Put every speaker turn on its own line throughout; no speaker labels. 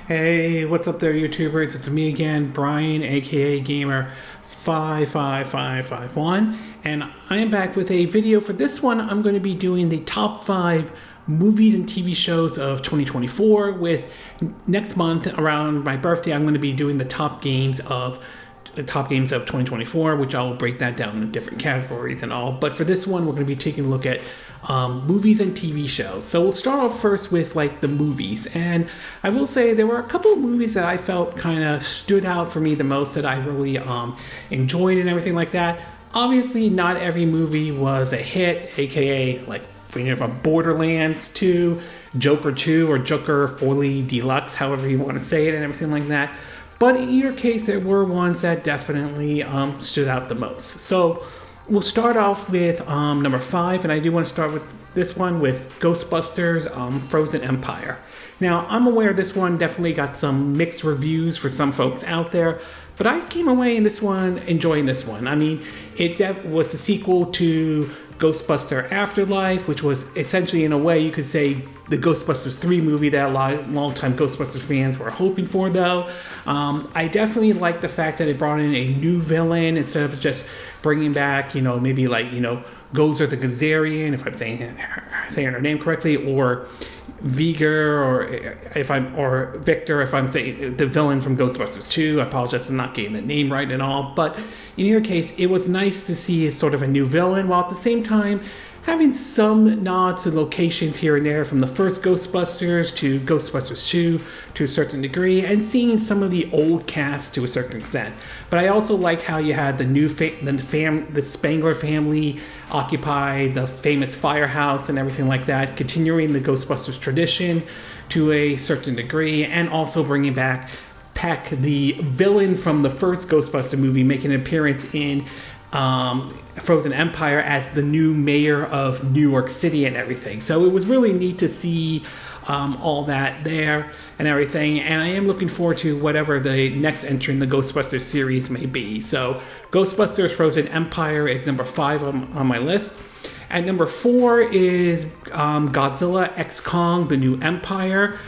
Hey, what's up there, YouTubers? It's me again, Brian, aka Gamer55551, and I am back with a video. For this one, I'm going to be doing the top 5 movies and TV shows of 2024. With next month, around my birthday, I'm going to be doing the top games of 2024, which I will break that down in different categories and all. But for this one, we're going to be taking a look at movies and TV shows. So we'll start off first with like the movies, and I will say there were a couple of movies that I felt kind of stood out for me the most, that I really enjoyed and everything like that. Obviously, not every movie was a hit, aka like from Borderlands 2, Joker 2, or Joker Fully Deluxe, however you want to say it, and everything like that. But in either case, there were ones that definitely stood out the most. So we'll start off with number 5, and I do want to start with this one with Ghostbusters Frozen Empire. Now, I'm aware this one definitely got some mixed reviews for some folks out there, but I came away in this one enjoying this one. I mean, it was the sequel to Ghostbuster Afterlife, which was essentially, in a way, you could say the Ghostbusters 3 movie that a lot of longtime Ghostbusters fans were hoping for, though. I definitely like the fact that it brought in a new villain instead of just bringing back, maybe like, Gozer the Gazarian, if I'm saying her name correctly, or Viger, or Victor, if I'm saying the villain from Ghostbusters 2. I apologize, I'm not getting the name right at all. But in either case, it was nice to see sort of a new villain, while at the same time having some nods to locations here and there from the first Ghostbusters to Ghostbusters 2 to a certain degree, and seeing some of the old cast to a certain extent. But I also like how you had the Spangler family occupy the famous firehouse and everything like that, continuing the Ghostbusters tradition to a certain degree, and also bringing back Peck, the villain from the first Ghostbuster movie, making an appearance in Frozen Empire as the new mayor of New York City and everything. So it was really neat to see all that there and everything, and I am looking forward to whatever the next entry in the Ghostbusters series may be. So Ghostbusters Frozen Empire is number 5 on my list. At number 4 is Godzilla x Kong, The New Empire.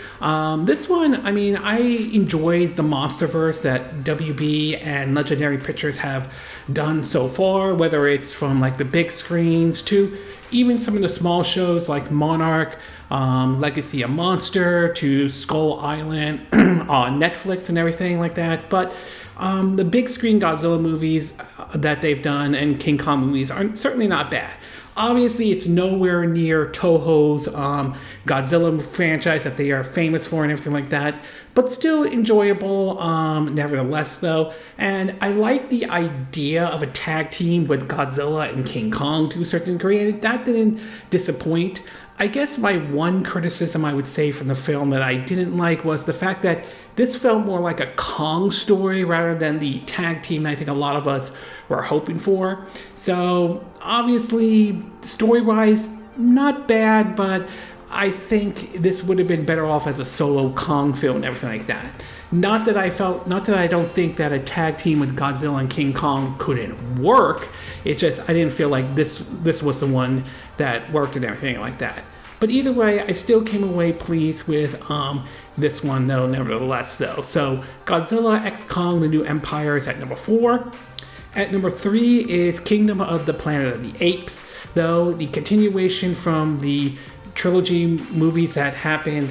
This one, I mean, I enjoyed the MonsterVerse that WB and Legendary Pictures have done so far, whether it's from like the big screens to even some of the small shows like Monarch, Legacy of Monster, to Skull Island on Netflix and everything like that. But the big screen Godzilla movies that they've done and King Kong movies are certainly not bad. Obviously, it's nowhere near Toho's Godzilla franchise that they are famous for and everything like that, but still enjoyable nevertheless, though. And I like the idea of a tag team with Godzilla and King Kong to a certain degree, and that didn't disappoint. I guess my one criticism I would say from the film that I didn't like was the fact that this felt more like a Kong story rather than the tag team I think a lot of us were hoping for. So obviously, story-wise, not bad, but I think this would have been better off as a solo Kong film and everything like that. Not that I don't think that a tag team with Godzilla and King Kong couldn't work. It's just I didn't feel like this was the one that worked and everything like that. But either way, I still came away pleased with this one, though, nevertheless, though. So Godzilla x Kong, The New Empire is at number 4. At number 3 is Kingdom of the Planet of the Apes, though the continuation from the trilogy movies that happened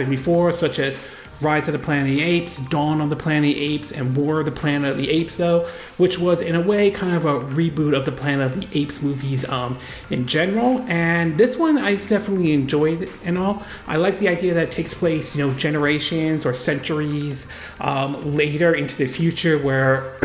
before, such as Rise of the Planet of the Apes, Dawn of the Planet of the Apes, and War of the Planet of the Apes, though, which was in a way kind of a reboot of the Planet of the Apes movies in general. And this one I definitely enjoyed and all. I like the idea that it takes place, generations or centuries later into the future, where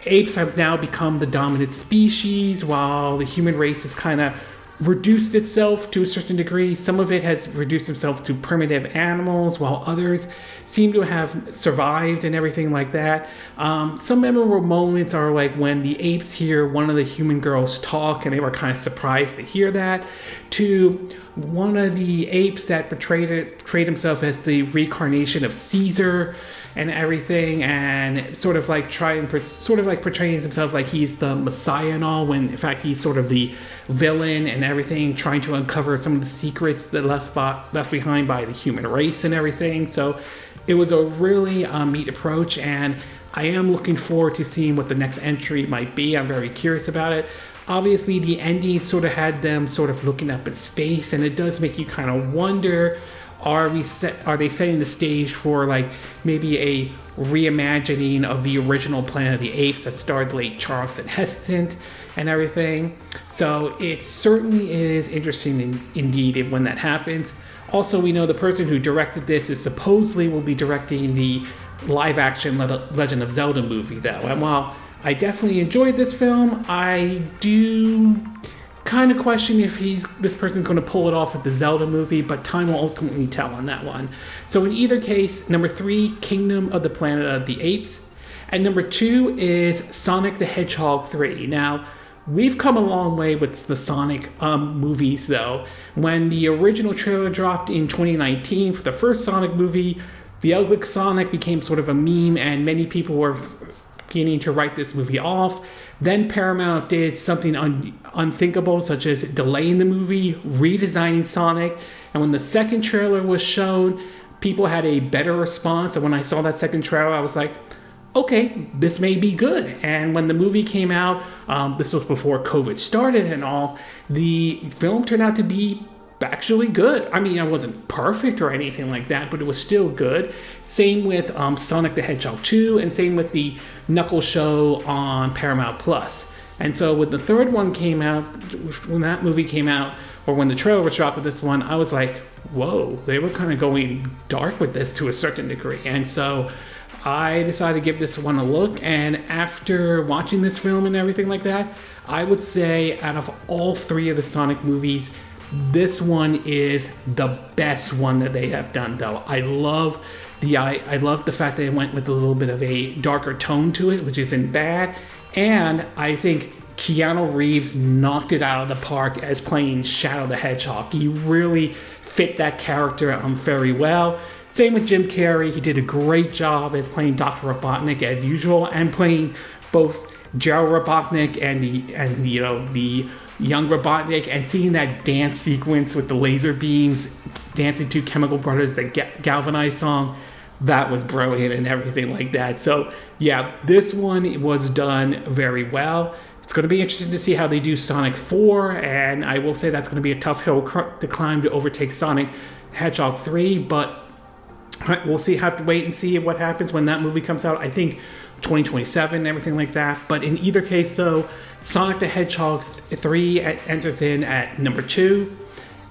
apes have now become the dominant species, while the human race is kind of reduced itself to a certain degree. Some of it has reduced itself to primitive animals, while others seem to have survived and everything like that. Some memorable moments are like when the apes hear one of the human girls talk, and they were kind of surprised to hear that, to one of the apes that portrayed himself as the reincarnation of Caesar, and everything, and sort of like portraying himself like he's the Messiah and all, when in fact he's sort of the villain and everything, trying to uncover some of the secrets that left behind by the human race and everything. So it was a really neat approach, and I am looking forward to seeing what the next entry might be. I'm very curious about it. Obviously, the ending sort of had them sort of looking up at space, and it does make you kind of wonder, are they setting the stage for like maybe a reimagining of the original Planet of the Apes that starred late Charlton Heston and everything? So it certainly is interesting indeed when that happens. Also, we know the person who directed this is supposedly will be directing the live-action Legend of Zelda movie, though. And while I definitely enjoyed this film, I do kind of question if this person's going to pull it off with the Zelda movie, but time will ultimately tell on that one. So in either case, number 3, Kingdom of the Planet of the Apes, and number 2 is Sonic the Hedgehog 3. Now, we've come a long way with the Sonic movies, though. When the original trailer dropped in 2019 for the first Sonic movie, the ugly Sonic became sort of a meme, and many people were beginning to write this movie off. Then Paramount did something unthinkable, such as delaying the movie, redesigning Sonic, and when the second trailer was shown, people had a better response. And when I saw that second trailer, I was like, okay, this may be good. And when the movie came out, this was before COVID started and all, the film turned out to be actually good. I mean, it wasn't perfect or anything like that, but it was still good. Same with Sonic the Hedgehog 2, and same with the Knuckles show on Paramount Plus. And so when the third one came out, when that movie came out, or when the trailer was dropped with this one, I was like, whoa, they were kind of going dark with this to a certain degree. And so I decided to give this one a look, and after watching this film and everything like that, I would say out of all 3 of the Sonic movies, this one is the best one that they have done, though. I love the fact that it went with a little bit of a darker tone to it, which isn't bad. And I think Keanu Reeves knocked it out of the park as playing Shadow the Hedgehog. He really fit that character very well. Same with Jim Carrey. He did a great job as playing Dr. Robotnik as usual, and playing both Gerald Robotnik and the young Robotnik, and seeing that dance sequence with the laser beams dancing to Chemical Brothers, the Galvanized song, that was brilliant and everything like that. So yeah, this one was done very well. It's going to be interesting to see how they do Sonic 4, and I will say that's going to be a tough hill to climb to overtake Sonic Hedgehog 3, but we'll see. Have to wait and see what happens when that movie comes out. I think 2027 and everything like that. But in either case, though, Sonic the Hedgehog 3 enters in at number 2.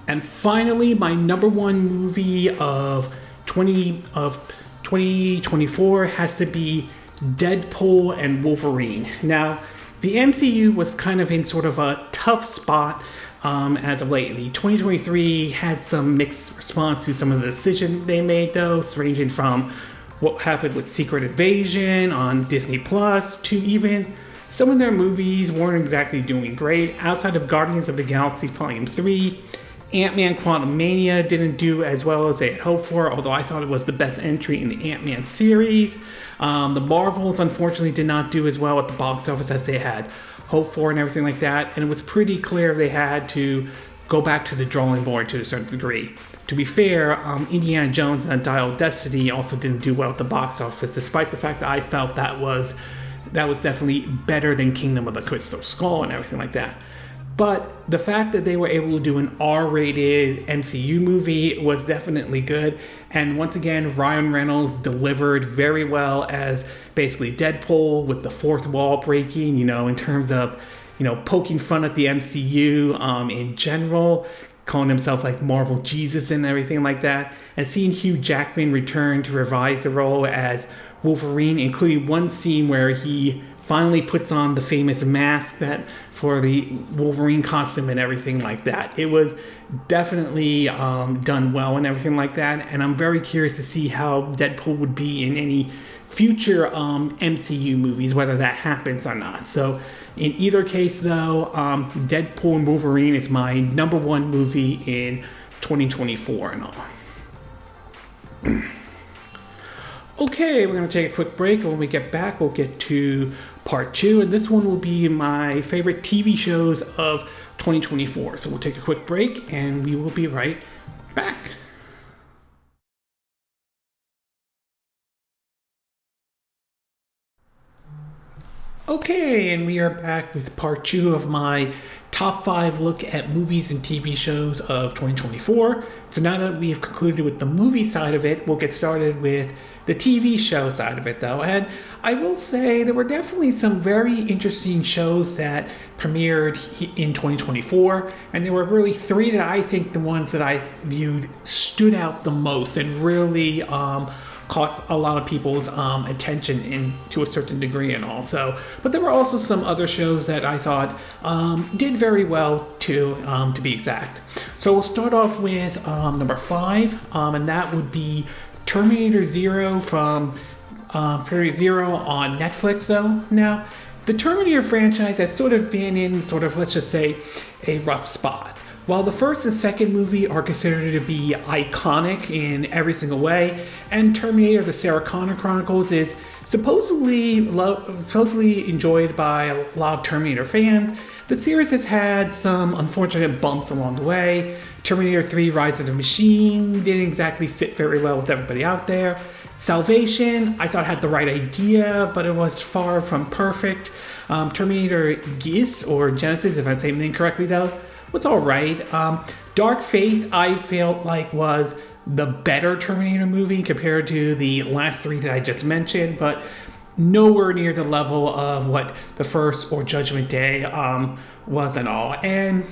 And finally, my number 1 movie of 2024 has to be Deadpool and Wolverine. Now, the MCU was kind of in sort of a tough spot as of lately. 2023 had some mixed response to some of the decisions they made, though, ranging from what happened with Secret Invasion on Disney Plus to even some of their movies weren't exactly doing great. Outside of Guardians of the Galaxy Volume 3, Ant-Man Quantumania didn't do as well as they had hoped for, although I thought it was the best entry in the Ant-Man series. The Marvels, unfortunately, did not do as well at the box office as they had hoped for and everything like that, and it was pretty clear they had to go back to the drawing board to a certain degree. To be fair, Indiana Jones and the Dial of Destiny also didn't do well at the box office, despite the fact that I felt that was definitely better than Kingdom of the Crystal Skull and everything like that. But the fact that they were able to do an R-rated MCU movie was definitely good. And once again, Ryan Reynolds delivered very well as basically Deadpool, with the fourth wall breaking, in terms of, poking fun at the MCU in general, calling himself like Marvel Jesus and everything like that. And seeing Hugh Jackman return to revise the role as Wolverine, including one scene where he finally puts on the famous mask that for the Wolverine costume and everything like that. It was definitely done well and everything like that, and I'm very curious to see how Deadpool would be in any future MCU movies, whether that happens or not. So in either case, though, Deadpool and Wolverine is my number 1 movie in 2024 and all. Okay, we're going to take a quick break, and when we get back, we'll get to part 2, and this one will be my favorite TV shows of 2024. So we'll take a quick break, and we will be right back. Okay, and we are back with part 2 of my top 5 look at movies and TV shows of 2024. So now that we have concluded with the movie side of it, we'll get started with the TV show side of it, though. And I will say there were definitely some very interesting shows that premiered in 2024, and there were really 3 that I think the ones that I viewed stood out the most and really caught a lot of people's attention to a certain degree and all. But there were also some other shows that I thought did very well too, to be exact. So we'll start off with number 5, and that would be Terminator Zero from Period Zero on Netflix, though. Now, the Terminator franchise has sort of been in let's just say, a rough spot. While the first and second movie are considered to be iconic in every single way, and Terminator the Sarah Connor Chronicles is supposedly enjoyed by a lot of Terminator fans, the series has had some unfortunate bumps along the way. Terminator 3 Rise of the Machine didn't exactly sit very well with everybody out there. Salvation, I thought had the right idea, but it was far from perfect. Terminator Genesis, or Genesis, if I'm saying the name correctly though, was alright. Dark Faith, I felt like was the better Terminator movie compared to the last 3 that I just mentioned, but nowhere near the level of what the first or Judgment Day was and all. And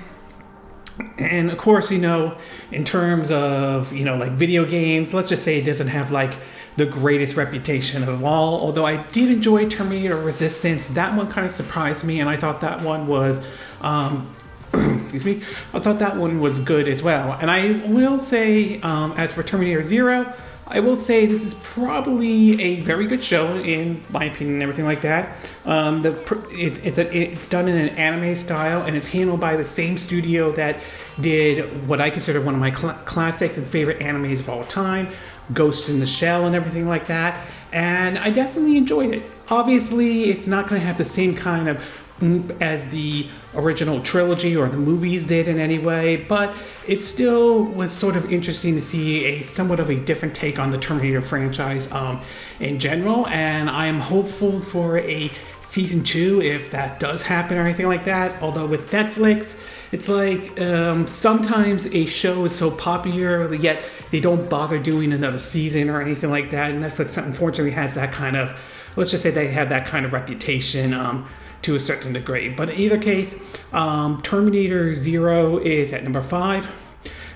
of course, in terms of, like video games, let's just say it doesn't have like the greatest reputation of all. Although I did enjoy Terminator Resistance, that one kind of surprised me, and I thought that one was excuse me, I thought that one was good as well. And I will say, as for Terminator Zero, I will say this is probably a very good show in my opinion and everything like that. It's done in an anime style, and it's handled by the same studio that did what I consider one of my classic and favorite animes of all time, Ghost in the Shell and everything like that. And I definitely enjoyed it. Obviously, it's not going to have the same kind of as the original trilogy or the movies did in any way, but it still was sort of interesting to see a somewhat of a different take on the Terminator franchise in general, and I am hopeful for a season 2 if that does happen or anything like that. Although with Netflix, it's like sometimes a show is so popular yet they don't bother doing another season or anything like that, and Netflix unfortunately has that kind of, let's just say they have that kind of reputation to a certain degree. But in either case, Terminator Zero is at number 5.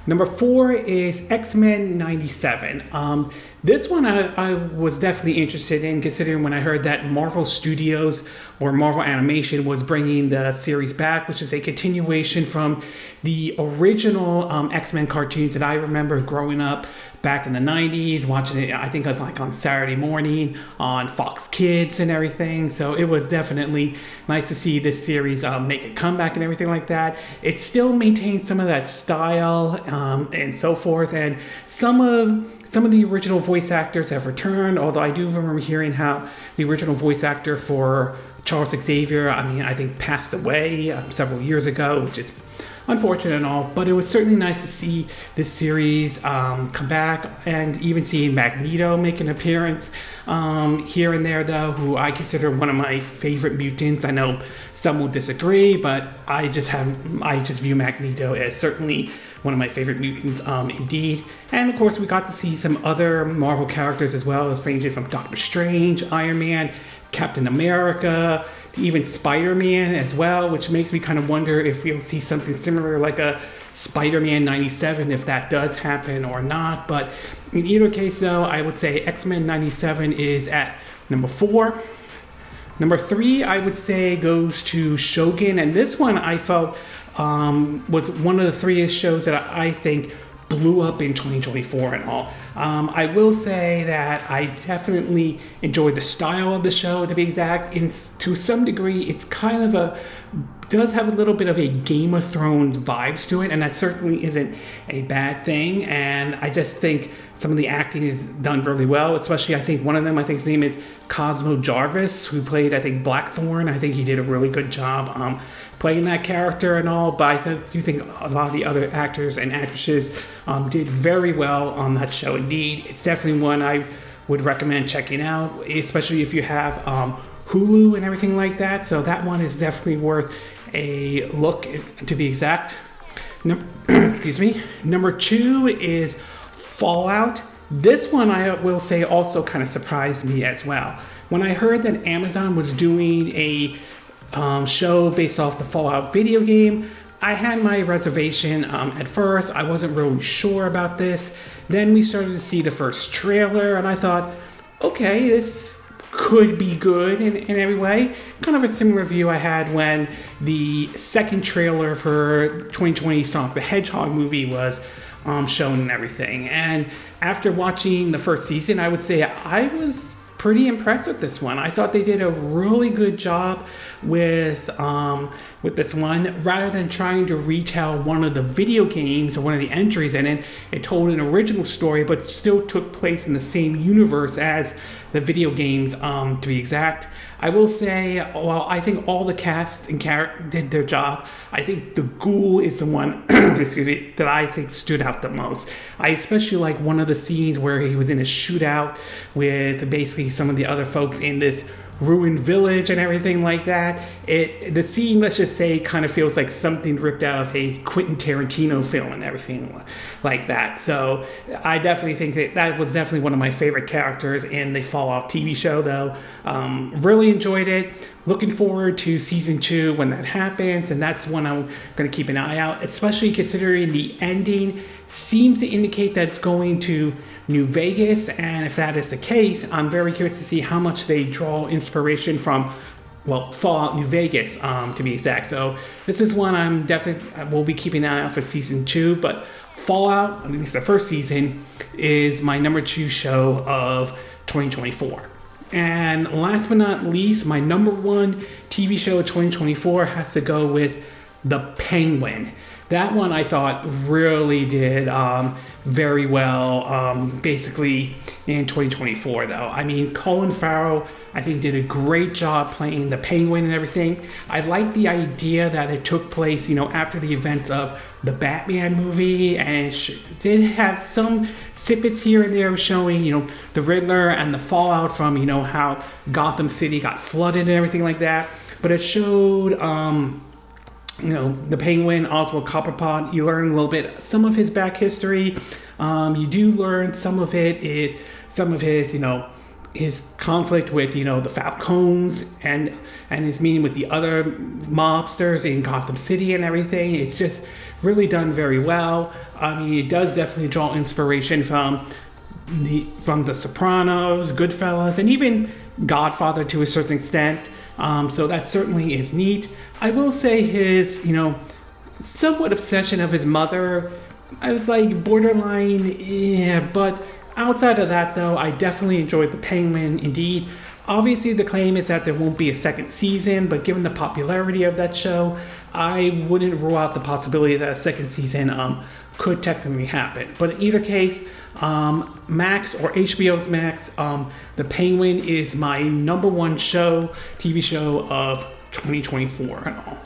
Number 4 is X-Men 97. This one I was definitely interested in, considering when I heard that Marvel Studios or Marvel Animation was bringing the series back, which is a continuation from the original X-Men cartoons that I remember growing up back in the 90s, watching it. I think I was like on Saturday morning on Fox Kids and everything. So it was definitely nice to see this series make a comeback and everything like that. It still maintains some of that style and so forth, and some of the original voice actors have returned, although I do remember hearing how the original voice actor for Charles Xavier, I think passed away several years ago, which is unfortunate and all. But it was certainly nice to see this series come back, and even seeing Magneto make an appearance here and there, though, who I consider one of my favorite mutants. I know some will disagree, but I just view Magneto as certainly one of my favorite mutants, indeed. And of course, we got to see some other Marvel characters as well, ranging from Doctor Strange, Iron Man, Captain America, even Spider-Man as well, which makes me kind of wonder if we'll see something similar like a Spider-Man 97, if that does happen or not. But in either case, though, I would say X-Men 97 is at number 4. Number 3, I would say, goes to Shogun, and this one I felt was one of the 3 shows that I think blew up in 2024 and all. I will say that I definitely enjoyed the style of the show, to be exact. To some degree, it's kind of does have a little bit of a Game of Thrones vibes to it, and that certainly isn't a bad thing. And I just think some of the acting is done really well, especially I think one of them, I think his name is Cosmo Jarvis, who played, I think, Blackthorn. I think he did a really good job playing that character and all, but I do think a lot of the other actors and actresses did very well on that show. Indeed, it's definitely one I would recommend checking out, especially if you have Hulu and everything like that. So that one is definitely worth a look, to be exact. Excuse me. Number 2 is Fallout. This one, I will say, also kind of surprised me as well. When I heard that Amazon was doing a show based off the Fallout video game, I had my reservation at first. I wasn't really sure about this. Then we started to see the first trailer, and I thought, okay, this could be good in every way. Kind of a similar view I had when the second trailer for 2020 Sonic the Hedgehog movie was shown and everything. And after watching the first season, I would say I was pretty impressed with this one. I thought they did a really good job with this one. Rather than trying to retell one of the video games or one of the entries in it, it told an original story but still took place in the same universe as the video games, to be exact. I will say, while I think all the cast and character did their job, I think the Ghoul is the one excuse me, that I think stood out the most. I especially like one of the scenes where he was in a shootout with basically some of the other folks in this ruined village and everything like that. The scene, let's just say, kind of feels like something ripped out of a Quentin Tarantino film and everything like that. So I definitely think that was definitely one of my favorite characters in the Fallout TV show, though. Really enjoyed it. Looking forward to season 2 when that happens, and that's one I'm going to keep an eye out, especially considering the ending seems to indicate that it's going to New Vegas, and if that is the case, I'm very curious to see how much they draw inspiration from, well, Fallout New Vegas, to be exact. So this is one I will be keeping an eye out for season 2, but Fallout, at least the first season, is my number 2 show of 2024. And last but not least, my number 1 TV show of 2024 has to go with The Penguin. That one I thought really did very well, basically in 2024, though. I mean, Colin Farrell, I think, did a great job playing the Penguin and everything. I like the idea that it took place, after the events of the Batman movie, and it did have some snippets here and there showing, the Riddler and the fallout from, how Gotham City got flooded and everything like that. But it showed, the Penguin, Oswald Cobblepot. You learn a little bit, some of his back history. You do learn some of his, his conflict with, the Falcons and his meeting with the other mobsters in Gotham City and everything. It's just really done very well. I mean, it does definitely draw inspiration from the Sopranos, Goodfellas, and even Godfather to a certain extent. So that certainly is neat. I will say his, somewhat obsession of his mother, I was like borderline, yeah, but outside of that, though, I definitely enjoyed The Penguin. Indeed, obviously the claim is that there won't be a second season, but given the popularity of that show, I wouldn't rule out the possibility that a second season could technically happen. But in either case, Max or HBO's Max, The Penguin is my number 1 TV show of 2024 and all.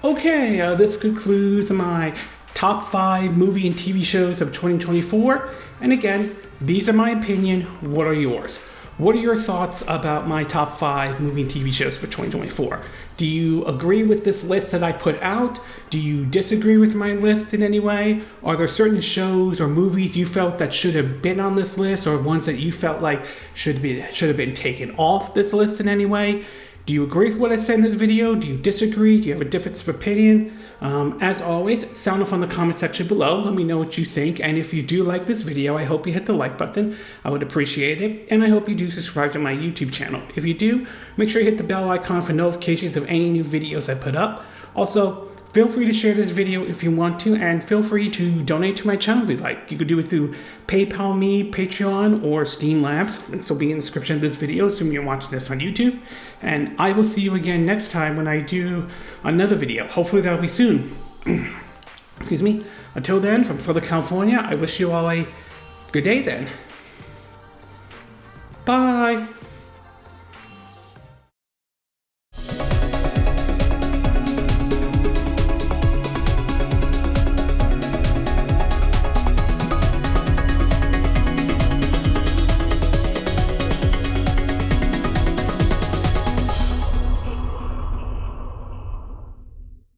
Okay, this concludes my top 5 movie and TV shows of 2024. And again, these are my opinion. What are yours? What are your thoughts about my top 5 movie and TV shows for 2024? Do you agree with this list that I put out? Do you disagree with my list in any way? Are there certain shows or movies you felt that should have been on this list, or ones that you felt like should have been taken off this list in any way? Do you agree with what I said in this video? Do you disagree? Do you have a difference of opinion? As always, sound off on the comment section below. Let me know what you think. And if you do like this video, I hope you hit the like button. I would appreciate it. And I hope you do subscribe to my YouTube channel. If you do, make sure you hit the bell icon for notifications of any new videos I put up. Also, Feel free to share this video if you want to, and feel free to donate to my channel if you'd like. You could do it through PayPal me, Patreon, or Steam Labs. This will be in the description of this video, assuming you're watching this on YouTube. And I will see you again next time when I do another video. Hopefully that'll be soon. Excuse me. Until then, from Southern California, I wish you all a good day then. Bye.